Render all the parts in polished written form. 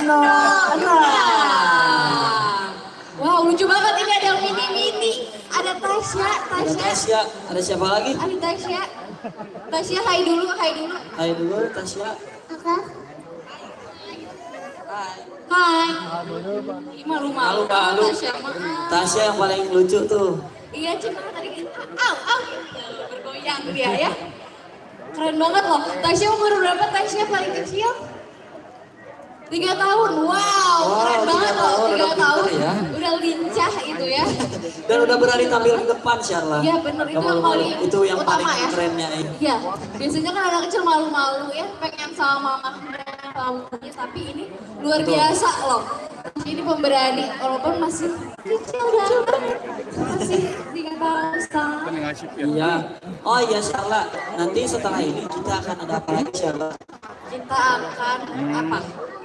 06. Wow, lucu banget ini ada mini-mini. Ada Tasya. Tasya, ada siapa lagi? Ada Tasya. Tasya, hai dulu. Hai dulu Tasya. Kakak. Hai. Hai. Ih, malu-malu. Tasya, maaf. Tasya yang paling lucu tuh. Iya, cuma tadi kita, bergoyang dia ya. Keren banget loh. Tasya umur berapa? Tasya paling kecil? 3 tahun. Wow, keren banget loh. 3 tahun. Ya. Udah lincah itu ya. Dan udah berani tampil ke depan Syarla. Iya bener, itu yang paling itu yang utama paling ya. kerennya. Iya, biasanya kan anak kecil malu-malu ya, pengen sama mamanya, tapi ini luar biasa loh. Ini pemberani, walaupun masih kecil banget, masih 3 tahun setengah. Iya. Oh iya Syarla, nanti setelah ini kita akan ada apa lagi Syarla? Kita akan apa?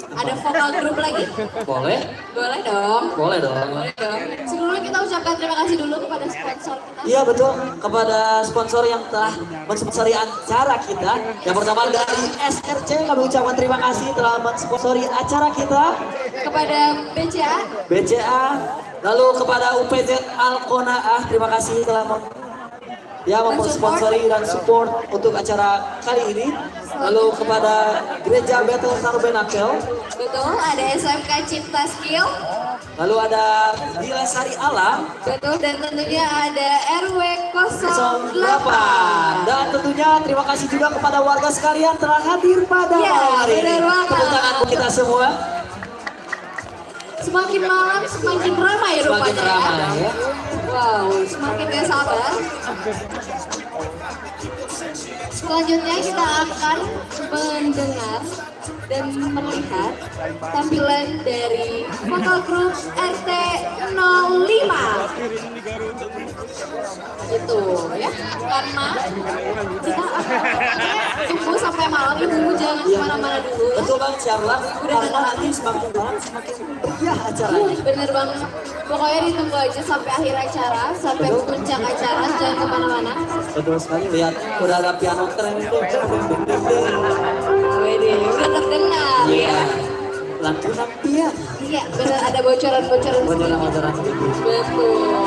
Ada vokal grup lagi? Boleh? Boleh dong. Boleh dong. Boleh dong. Sebelumnya kita ucapkan terima kasih dulu kepada sponsor kita. Iya betul, kepada sponsor yang telah mensponsori acara kita. Yang pertama dari SRC, kami ucapkan terima kasih telah mensponsori acara kita. Kepada BCA. BCA, lalu kepada UPZ Alkonaah, terima kasih telah memsponsori dan support untuk acara kali ini. Lalu kepada Gereja Bethel Tarubenakel. Betul, ada SMK Cipta Skill. Lalu ada Dila Sari Alam. Betul, dan tentunya ada RW 08. 08. Dan tentunya terima kasih juga kepada warga sekalian telah hadir pada Ya, malam hari ini. benar banget. Tepuk tangan untuk kita semua. Semakin malam semakin ramai Semakin rupanya ramai ya. Wow, semakin gak sabar. Selanjutnya kita akan mendengar dan melihat tampilan dari vokal grup RT 05. Itu ya, karena kita akan tunggu sampai malam ibu jangan kemana-mana dulu ya. Betul banget Syarla, karena nanti semakin malam semakin meriah acaranya. Bener banget. Pokoknya ditunggu aja sampai akhir acara, sampai puncak acara, jangan kemana-mana. Betul sekali, lihat udah ada piano keren itu. Wede, udah terdengar Iya. ya. Lampu lampian. Iya, bener ada bocoran-bocoran. Bocoran-bocoran. Betul.